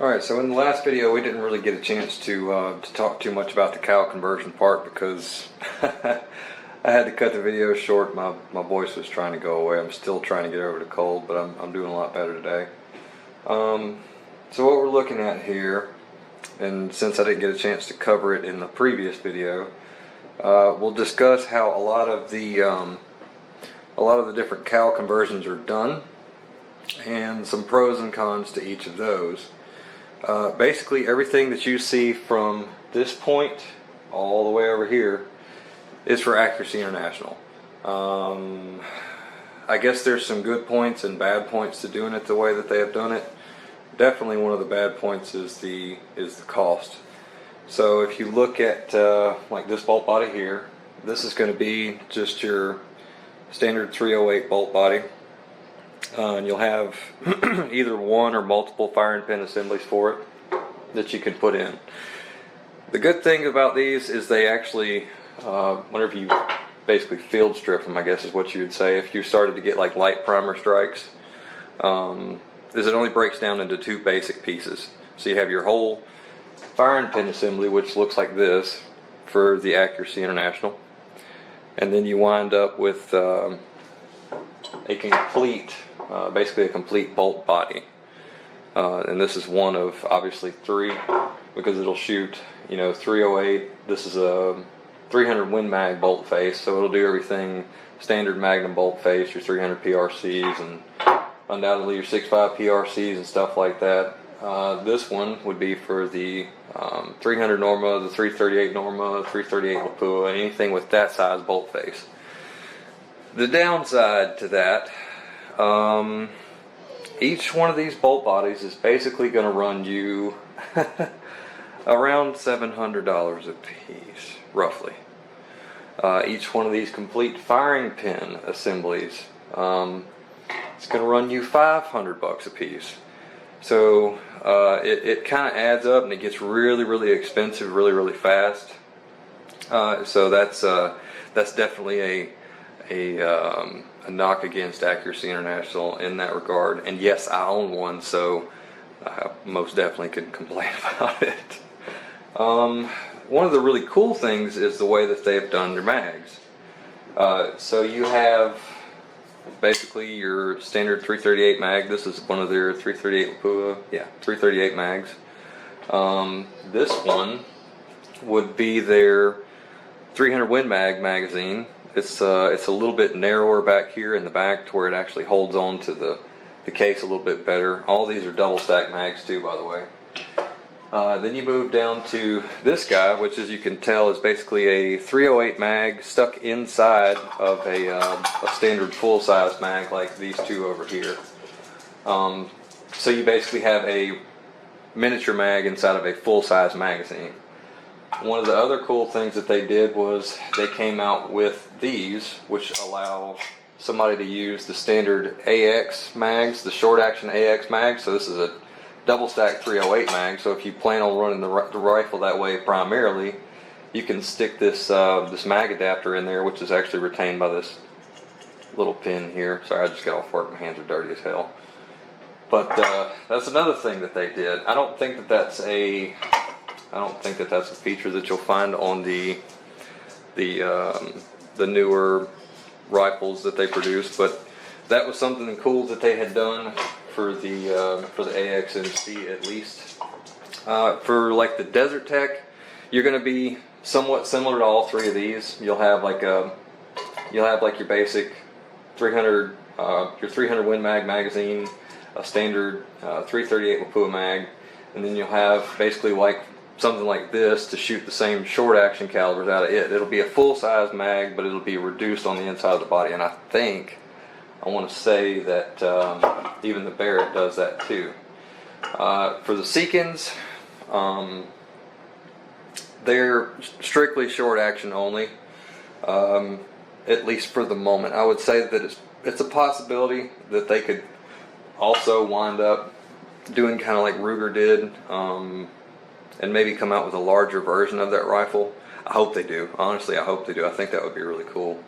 Alright, so in the last video we didn't really get a chance to talk too much about the cow conversion part because I had to cut the video short. My voice was trying to go away. I'm still trying to get over the cold, but I'm doing a lot better today. So what we're looking at here, and since I didn't get a chance to cover it in the previous video, we'll discuss how a lot of the different cow conversions are done, and some pros and cons to each of those. Basically everything that you see from this point all the way over here is for Accuracy International. I guess there's some good points and bad points to doing it the way that they have done it. Definitely one of the bad points is the cost. So if you look at like this bolt body here, this is going to be just your standard 308 bolt body. And you'll have either one or multiple firing pin assemblies for it that you can put in. The good thing about these is they actually, whenever you basically field strip them, I guess is what you would say, if you started to get like light primer strikes, is it only breaks down into two basic pieces. So you have your whole firing pin assembly, which looks like this for the Accuracy International, and then you wind up with a complete basically a complete bolt body, and this is one of obviously three, because it'll shoot 308. This is a 300 Win Mag bolt face, so it'll do everything standard Magnum bolt face, your 300 PRCs and undoubtedly your 6.5 PRCs and stuff like that. This one would be for the 300 Norma, the 338 Norma, 338 Lapua, anything with that size bolt face. The downside to that, each one of these bolt bodies is basically going to run you around $700 a piece, roughly. Each one of these complete firing pin assemblies, it's going to run you $500 a piece. So it kind of adds up, and it gets really expensive really fast. So that's definitely a knock against Accuracy International in that regard. And yes, I own one, so I most definitely can complain about it. One of the really cool things is the way that they've done their mags. So you have basically your standard 338 mag. This is one of their 338 Lapua, 338 mags. This one would be their 300 Win Mag magazine. It's a little bit narrower back here in the back to where it actually holds on to the case a little bit better. All these are double stack mags too, by the way. Then you move down to this guy, which, as you can tell, is basically a 308 mag stuck inside of a standard full-size mag like these two over here. So you basically have a miniature mag inside of a full-size magazine. One of the other cool things that they did was they came out with these, which allow somebody to use the standard AX mags, the short action AX mags. So this is a double stack 308 mag. So if you plan on running the rifle that way primarily, you can stick this mag adapter in there, which is actually retained by this little pin here. Sorry, I just got off work. My hands are dirty as hell. But that's another thing that they did. I don't think that that's a feature that you'll find on the newer rifles that they produce, but that was something cool that they had done for the AXMC at least. For like the Desert Tech, you're going to be somewhat similar to all three of these. You'll have like your basic 300 your 300 Win Mag magazine, a standard 338 Lapua mag, and then you'll have basically like something like this to shoot the same short action calibers out of it. It'll be a full size mag, but it'll be reduced on the inside of the body. And I want to say that even the Barrett does that too. For the Seekins, they're strictly short action only, at least for the moment. I would say that it's a possibility that they could also wind up doing kind of like Ruger did, and maybe come out with a larger version of that rifle. I hope they do. Honestly, I hope they do. I think that would be really cool.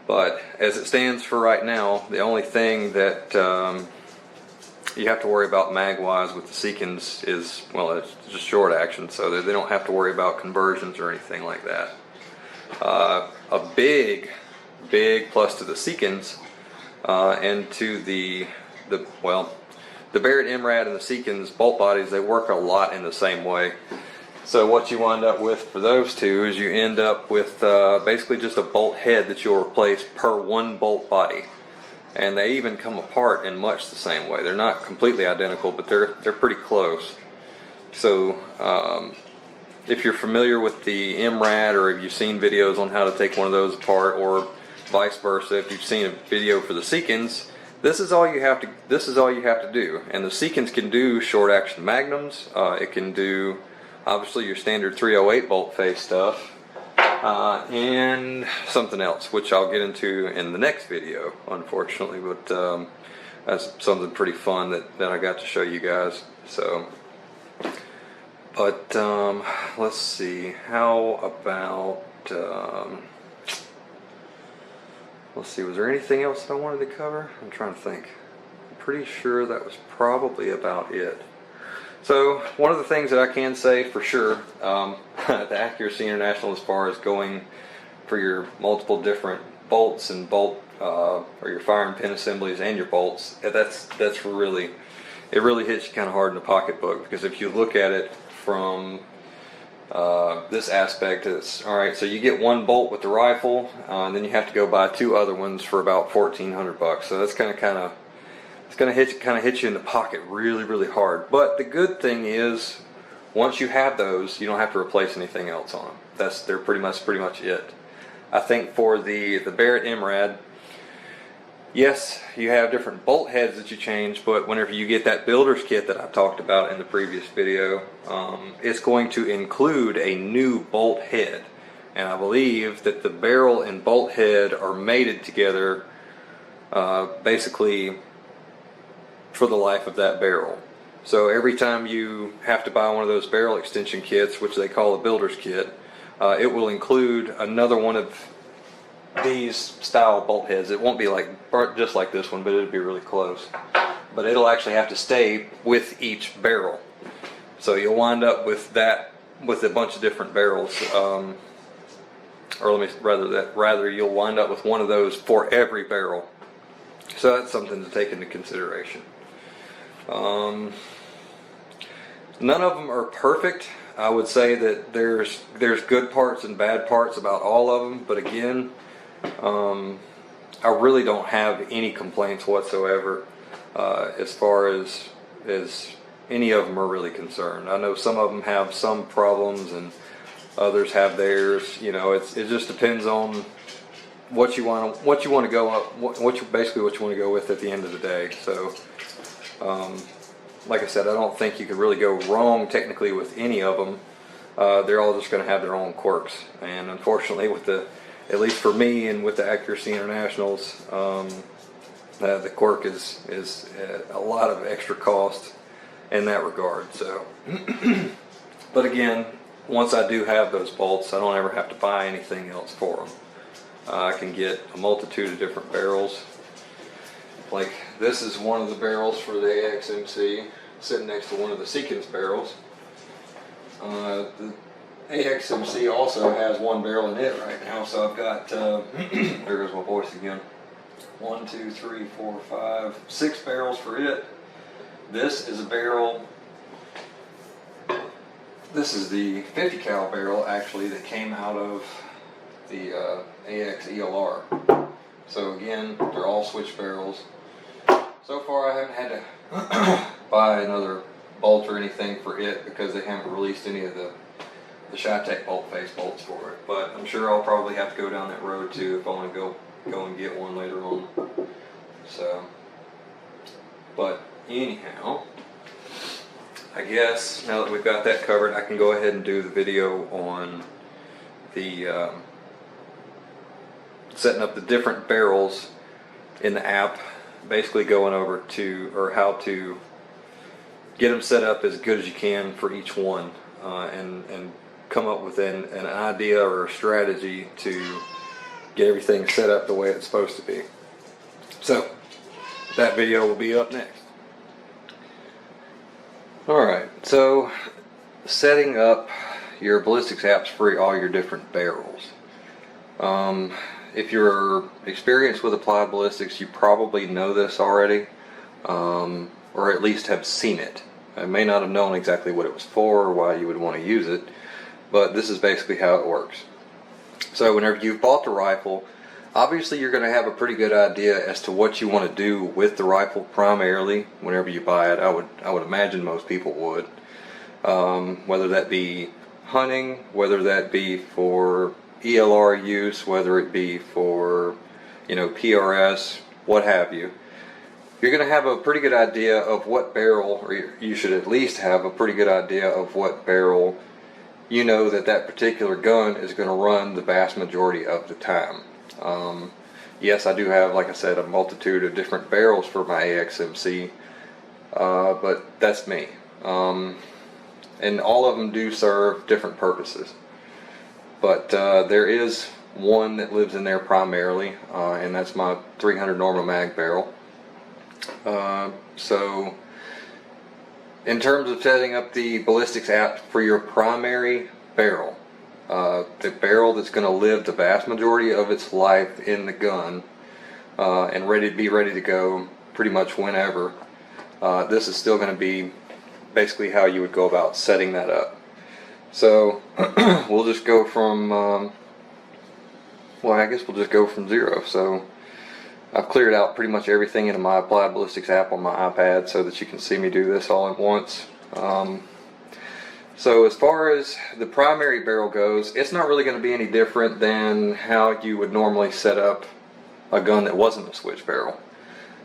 But as it stands for right now, the only thing that you have to worry about mag-wise with the Seekins is, well, it's just short action, so they don't have to worry about conversions or anything like that. A big plus to the Seekins and to the Barrett MRAD and the Seekins bolt bodies, they work a lot in the same way. So what you wind up with for those two is you end up with basically just a bolt head that you'll replace per one bolt body. And they even come apart in much the same way. They're not completely identical, but they're pretty close. So if you're familiar with the MRAD, or if you've seen videos on how to take one of those apart, or vice versa, if you've seen a video for the Seekins, this is all you have to do. And the Seekins can do short action magnums. It can do obviously your standard 308 bolt face stuff. And something else, which I'll get into in the next video, unfortunately, but that's something pretty fun that I got to show you guys. So, but let's see, how about, let's see, was there anything else that I wanted to cover? I'm trying to think. I'm pretty sure that was probably about it. So one of the things that I can say for sure, the Accuracy International, as far as going for your multiple different bolts and or your firing pin assemblies and your bolts, that's really, it really hits you kind of hard in the pocketbook, because if you look at it from this aspect, it's all right. So you get one bolt with the rifle, and then you have to go buy two other ones for about $1,400. So that's it's going to hit you in the pocket really hard. But the good thing is, once you have those, you don't have to replace anything else on them. They're pretty much it. I think for the Barrett MRAD, yes, you have different bolt heads that you change, but whenever you get that builder's kit that I talked about in the previous video, it's going to include a new bolt head. And I believe that the barrel and bolt head are mated together basically for the life of that barrel. So every time you have to buy one of those barrel extension kits, which they call a builder's kit, it will include another one of these style bolt heads. It won't be just like this one, but it'll be really close. But it'll actually have to stay with each barrel. So you'll wind up with a bunch of different barrels, or rather you'll wind up with one of those for every barrel. So that's something to take into consideration. None of them are perfect. I would say that there's good parts and bad parts about all of them, but again, I really don't have any complaints whatsoever as far as any of them are really concerned. I know some of them have some problems and others have theirs. You know, it just depends on what you want to go basically what you want to go with at the end of the day. So like I said, I don't think you could really go wrong technically with any of them. They're all just going to have their own quirks, and unfortunately, at least for me and with the Accuracy Internationals, the quirk is a lot of extra cost in that regard. So, but again, once I do have those bolts, I don't ever have to buy anything else for them. I can get a multitude of different barrels. Like this is one of the barrels for the AXMC, sitting next to one of the Seekins barrels. The AXMC also has one barrel in it right now, so I've got, there goes my voice again, 1, 2, 3, 4, 5, 6 barrels for it. This is a barrel, this is the 50 cal barrel actually that came out of the AX ELR. So again, they're all switch barrels. So far I haven't had to buy another bolt or anything for it because they haven't released any of the Shytech bolt face bolts for it. But I'm sure I'll probably have to go down that road too if I want to go and get one later on. So, but anyhow, I guess now that we've got that covered, I can go ahead and do the video on the setting up the different barrels in the app, basically going over to how to get them set up as good as you can for each one, and come up with an idea or a strategy to get everything set up the way it's supposed to be. So that video will be up next. Alright, so setting up your ballistics apps for all your different barrels. If you're experienced with applied ballistics, you probably know this already, or at least have seen it. I may not have known exactly what it was for or why you would want to use it, but this is basically how it works. So whenever you've bought the rifle, obviously you're going to have a pretty good idea as to what you want to do with the rifle primarily whenever you buy it. I would imagine most people would. Whether that be hunting, whether that be for ELR use, whether it be for, PRS, what have you. You're going to have a pretty good idea of what barrel, or you should at least have a pretty good idea of what barrel you know that particular gun is going to run the vast majority of the time. Yes, I do have, like I said, a multitude of different barrels for my AXMC, but that's me. And all of them do serve different purposes. But there is one that lives in there primarily, and that's my 300 Norma Mag barrel. So in terms of setting up the ballistics app for your primary barrel, the barrel that's going to live the vast majority of its life in the gun, and be ready to go pretty much whenever, this is still going to be basically how you would go about setting that up. So we'll just go from, I guess we'll just go from zero. So I've cleared out pretty much everything in my Applied Ballistics app on my iPad so that you can see me do this all at once. So as far as the primary barrel goes, it's not really going to be any different than how you would normally set up a gun that wasn't a switch barrel.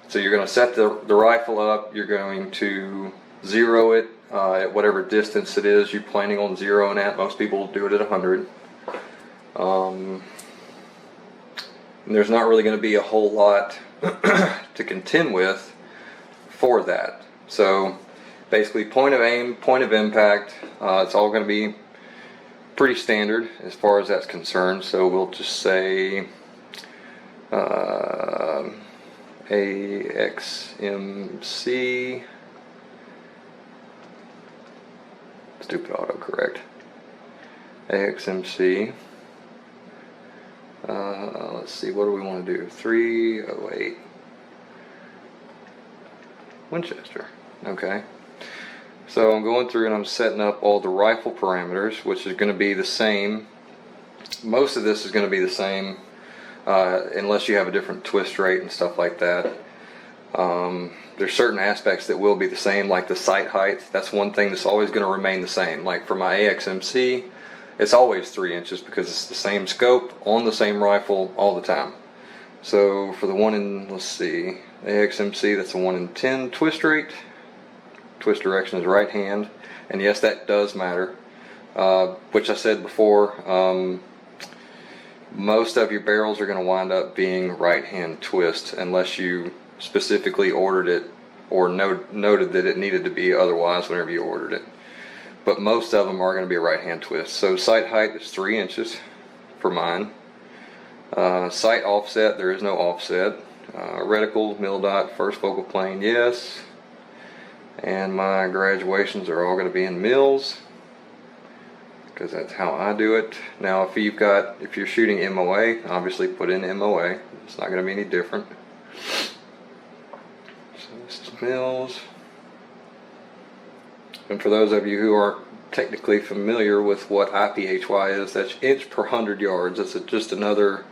So you're going to set the rifle up, you're going to zero it at whatever distance it is you're planning on zeroing at. Most people do it at 100. And there's not really going to be a whole lot to contend with for that. So basically point of aim, point of impact, it's all going to be pretty standard as far as that's concerned. So we'll just say AXMC, stupid autocorrect, AXMC, let's see, what do we want to do, 308 Winchester. Okay, so I'm going through and I'm setting up all the rifle parameters, which is going to be the same. Most of this is going to be the same, unless you have a different twist rate and stuff like that. There's certain aspects that will be the same, like the sight height. That's one thing that's always going to remain the same. Like for my AXMC, it's always 3 inches because it's the same scope on the same rifle all the time. So for the 1 in, let's see, AXMC, that's a 1 in 10 twist rate. Twist direction is right hand, and yes, that does matter. Which I said before, most of your barrels are going to wind up being right hand twist unless you specifically ordered it or noted that it needed to be otherwise whenever you ordered it. But most of them are going to be a right hand twist. So sight height is 3 inches for mine. Sight offset, there is no offset. Reticle, mil dot, first focal plane, yes. And my graduations are all going to be in mils, because that's how I do it. Now if you're shooting MOA, obviously put in MOA. It's not going to be any different. So this is mils. And for those of you who aren't technically familiar with what IPHY is, that's inch per 100 yards. It's just another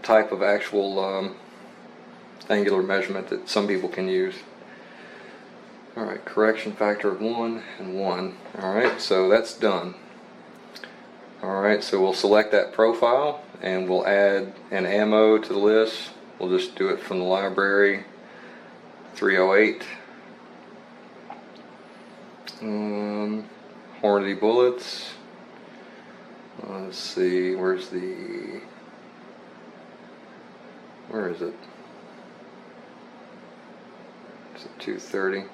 type of actual angular measurement that some people can use. Alright, correction factor of 1 and 1. Alright, so that's done. Alright, so we'll select that profile and we'll add an ammo to the list. We'll just do it from the library, 308. Hornady bullets. Let's see, where is it? 230.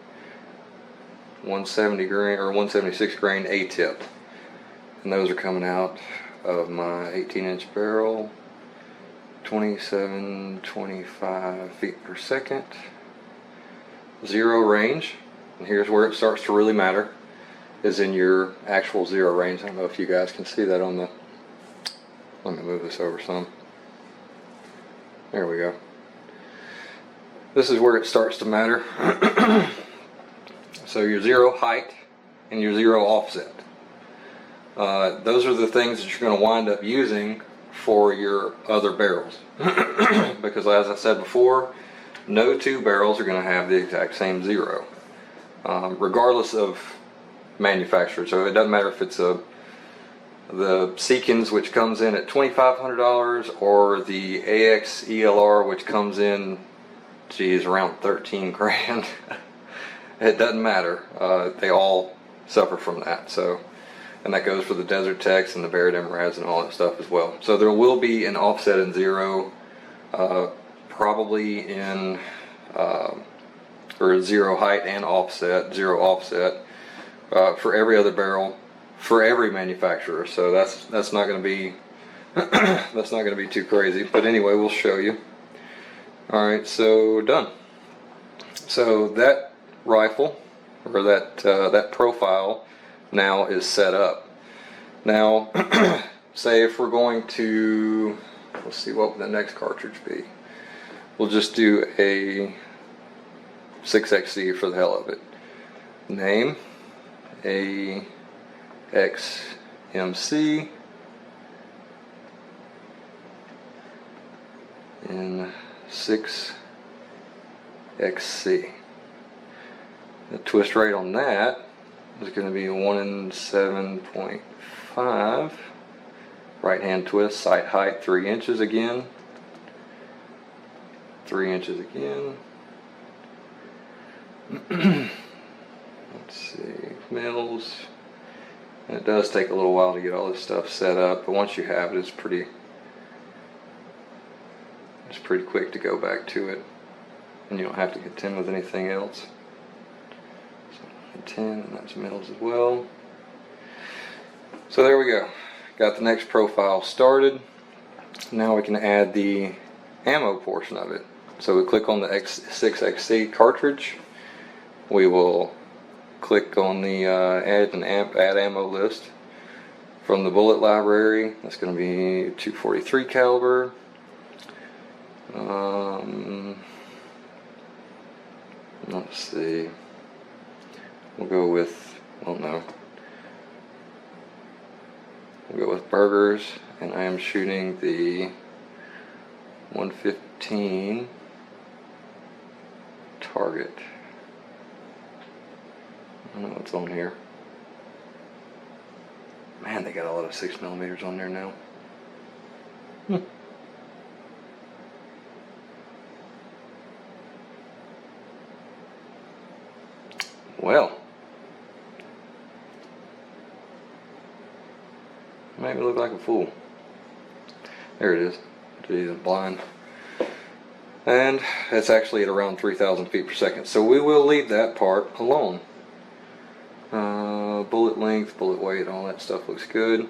170 grain or 176 grain A-tip. And those are coming out of my 18-inch barrel, 27-25 feet per second. Zero range, and here's where it starts to really matter, is in your actual zero range. I don't know if you guys can see that on the, let me move this over some. There we go. This is where it starts to matter. So your zero height and your zero offset. Those are the things that you're going to wind up using for your other barrels. Because as I said before, no two barrels are going to have the exact same zero, regardless of manufacturer. So it doesn't matter if it's the Seekins, which comes in at $2,500, or the AX ELR, which comes in, geez, around 13 grand. It doesn't matter. They all suffer from that. So, and that goes for the Desert Techs and the Barrett MRADs and all that stuff as well. So there will be an offset in zero, probably in or zero height and offset, zero offset for every other barrel for every manufacturer. So that's not going to be that's not going to be too crazy. But anyway, we'll show you. All right, so done. So that rifle, or that profile, now is set up. Now, say if we're going to, let's see, what would the next cartridge be? We'll just do a 6XC for the hell of it. Name AXMC in 6XC. The twist rate on that is going to be 1 in 7.5. Right hand twist, sight height 3 inches again. 3 inches again. Let's see, mils. And it does take a little while to get all this stuff set up, but once you have it, it's pretty quick to go back to it, and you don't have to contend with anything else. 10, and that's mils as well. So there we go. Got the next profile started. Now we can add the ammo portion of it. So we click on the 6XC cartridge. We will click on the add ammo list from the bullet library. That's going to be 243 caliber. Let's see. We'll go with, well, no. We'll go with burgers, and I am shooting the 115 target. I don't know what's on here. Man, they got a lot of 6mm on there now. Well, made me look like a fool. There it is. Geez, I'm blind. And it's actually at around 3,000 feet per second. So we will leave that part alone. Bullet length, bullet weight, all that stuff looks good.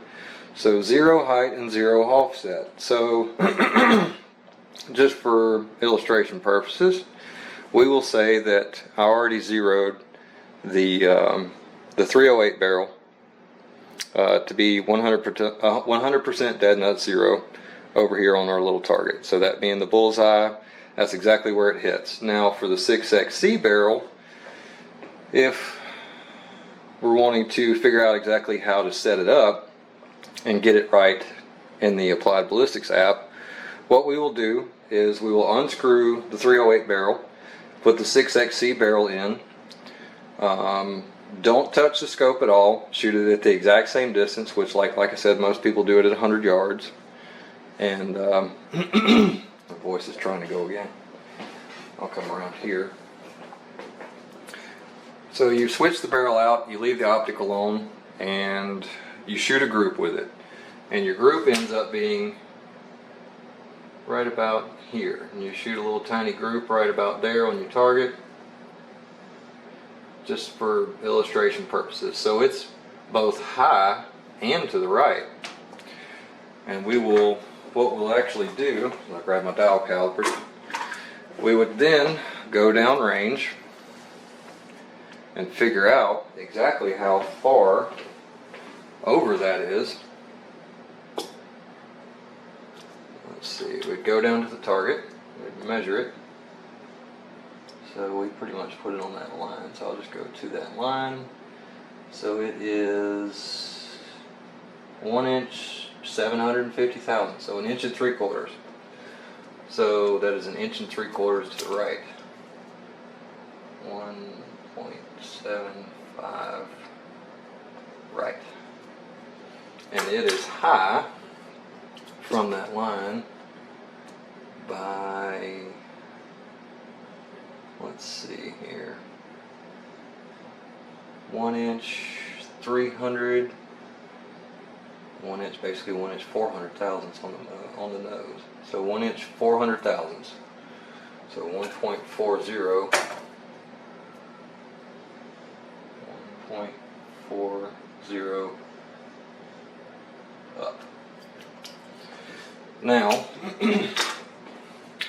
So 0 height and 0 offset. So just for illustration purposes, we will say that I already zeroed the 308 barrel to be 100% dead nut zero over here on our little target. So that being the bullseye, that's exactly where it hits. Now for the 6XC barrel, if we're wanting to figure out exactly how to set it up and get it right in the Applied Ballistics app, what we will do is we will unscrew the 308 barrel, put the 6XC barrel in. Don't touch the scope at all. Shoot it at the exact same distance, which like I said, most people do it at 100 yards. And my voice is trying to go again. I'll come around here. So you switch the barrel out, you leave the optic alone, and you shoot a group with it. And your group ends up being right about here. And you shoot a little tiny group right about there on your target, just for illustration purposes. So it's both high and to the right. And what we'll actually do, I'll grab my dial caliper, we would then go down range and figure out exactly how far over that is. Let's see, we'd go down to the target, we'd measure it. So we pretty much put it on that line. So I'll just go to that line. So it is 1 inch, 750 thousandths. So 1 inch and 3/4. So that is 1 inch and 3/4 to the right. 1.75 right. And it is high from that line by, let's see here, 1 inch 300, 1 inch, basically 1 inch 400 thousandths on the nose. So 1 inch 400 thousandths. So 1.40, 1.40 up. Now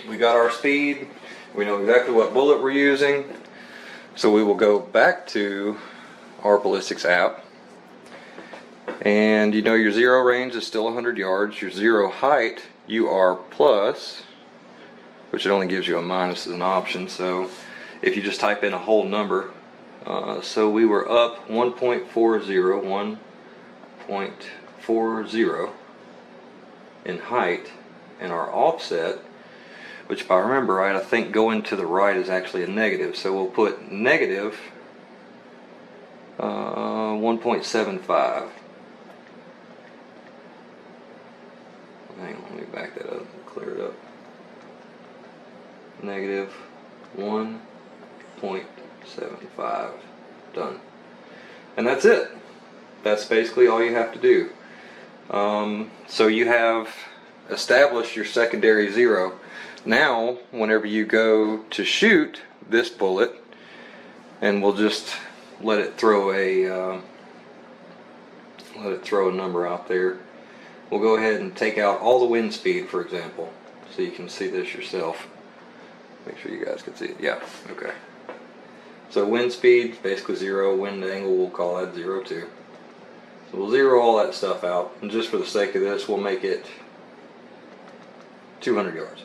we got our speed. We know exactly what bullet we're using, so we will go back to our ballistics app, and you know your zero range is still 100 yards. Your zero height, you are plus, which it only gives you a minus as an option. So if you just type in a whole number, so we were up 1.40, 1.40 in height, and our offset, which if I remember right, I think going to the right is actually a negative. So we'll put negative 1.75. Hang on, let me back that up and clear it up. Negative 1.75. Done. And that's it. That's basically all you have to do. So you have established your secondary zero. Now, whenever you go to shoot this bullet, and we'll just let it throw a number out there. We'll go ahead and take out all the wind speed, for example, so you can see this yourself. Make sure you guys can see it. Yeah, okay. So wind speed, basically zero. Wind angle, we'll call that 0, 2. So we'll zero all that stuff out, and just for the sake of this, we'll make it 200 yards.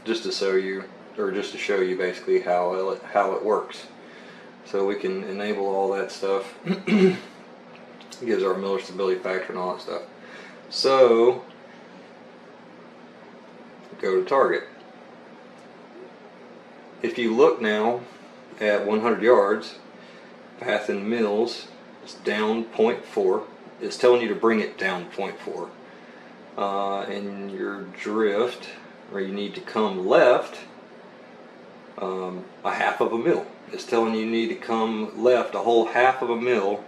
Just to show you, basically how it works. So we can enable all that stuff. It gives our Miller stability factor and all that stuff. So go to target. If you look now at 100 yards, path in mils is down 0.4. It's telling you to bring it down 0.4. And your drift, where you need to come left, a half of a mil. It's telling you need to come left a whole half of a mil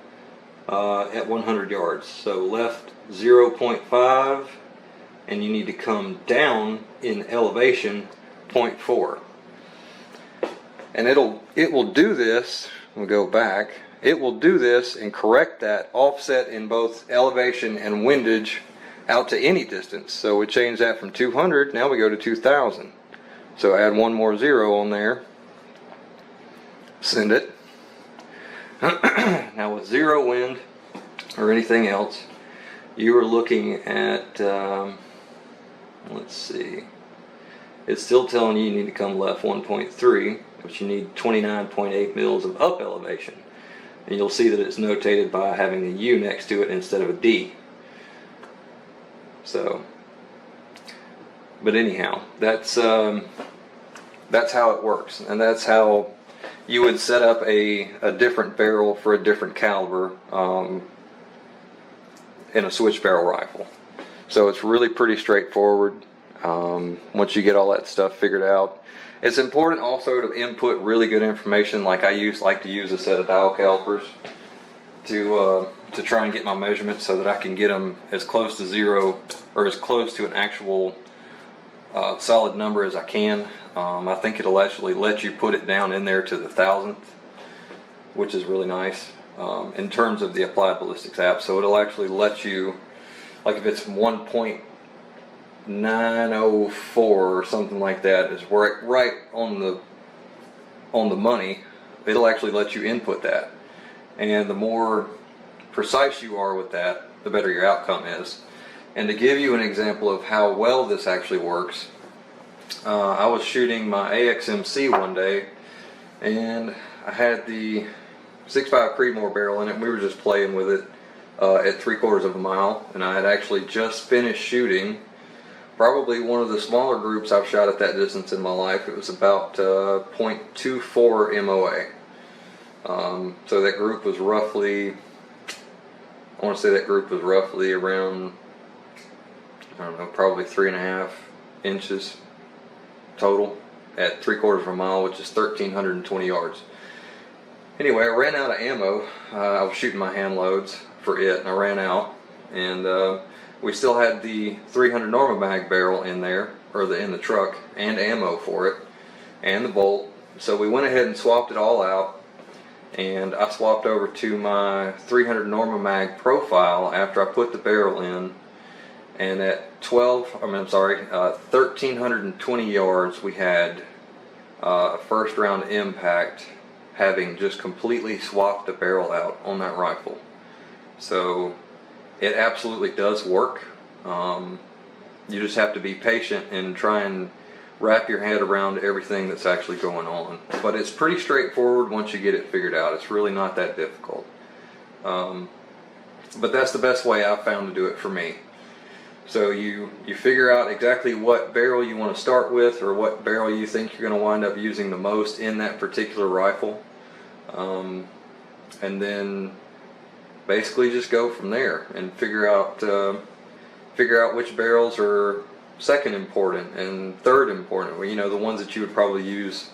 at 100 yards. So left 0.5, and you need to come down in elevation 0.4. And it will do this. We'll go back. It will do this and correct that offset in both elevation and windage out to any distance. So we change that from 200, now we go to 2,000. So add one more zero on there. Send it. Now with zero wind or anything else, you are looking at, let's see, it's still telling you need to come left 1.3, but you need 29.8 mils of up elevation. And you'll see that it's notated by having a U next to it instead of a D. So, but anyhow, that's how it works, and that's how you would set up a different barrel for a different caliber in a switch barrel rifle. So it's really pretty straightforward once you get all that stuff figured out. It's important also to input really good information, like I like to use a set of dial calipers to try and get my measurements so that I can get them as close to zero or as close to an actual solid number as I can. I think it'll actually let you put it down in there to the thousandth, which is really nice in terms of the Applied Ballistics app. So it'll actually let you, like if it's 1.904 or something like that, is right on the money. it'll actually let you input that. And the more precise you are with that, the better your outcome is. And to give you an example of how well this actually works, I was shooting my AXMC one day, and I had the 6.5 Creedmoor barrel in it, and we were just playing with it at 3/4 of a mile, and I had actually just finished shooting probably one of the smaller groups I've shot at that distance in my life. It was about 0.24 MOA. So that group was roughly, I want to say that group was roughly around, I don't know, probably 3.5 inches total at 3/4 of a mile, which is 1,320 yards. Anyway, I ran out of ammo. I was shooting my hand loads for it, and I ran out, and we still had the 300 Norma Mag barrel in there, or in the truck, and ammo for it, and the bolt. So we went ahead and swapped it all out, and I swapped over to my 300 Norma Mag profile after I put the barrel in, and at 1,320 yards, we had a first round impact, having just completely swapped the barrel out on that rifle. So it absolutely does work. You just have to be patient and try and wrap your head around everything that's actually going on. But it's pretty straightforward once you get it figured out. It's really not that difficult. But that's the best way I've found to do it for me. So you figure out exactly what barrel you want to start with, or what barrel you think you're going to wind up using the most in that particular rifle, and then basically just go from there and figure out which barrels are second important and third important. You know, the ones that you would probably use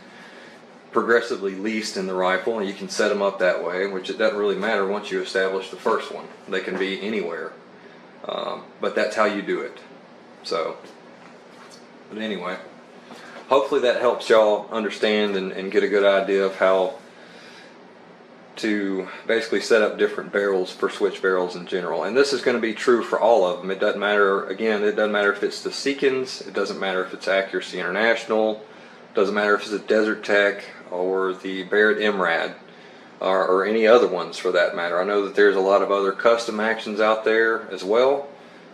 progressively least in the rifle, and you can set them up that way, which it doesn't really matter once you establish the first one. They can be anywhere. But that's how you do it. So, but anyway, hopefully that helps y'all understand and get a good idea of how to basically set up different barrels for switch barrels in general. And this is going to be true for all of them. It doesn't matter, again, it doesn't matter if it's the Seekins, it doesn't matter if it's Accuracy International, it doesn't matter if it's a Desert Tech or the Barrett MRAD. Or any other ones for that matter. I know that there's a lot of other custom actions out there as well,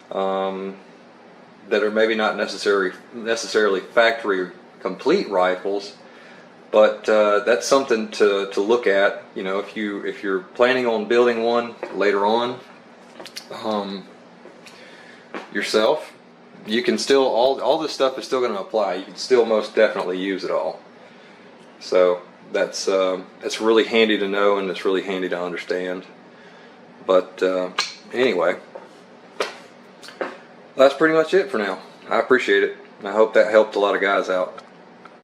that are maybe not necessarily factory complete rifles, but that's something to look at. You know, if you're planning on building one later on yourself, you can still, all this stuff is still going to apply. You can still most definitely use it all. So that's it's really handy to know, and it's really handy to understand. But anyway, that's pretty much it for now. I appreciate it, and I hope that helped a lot of guys out.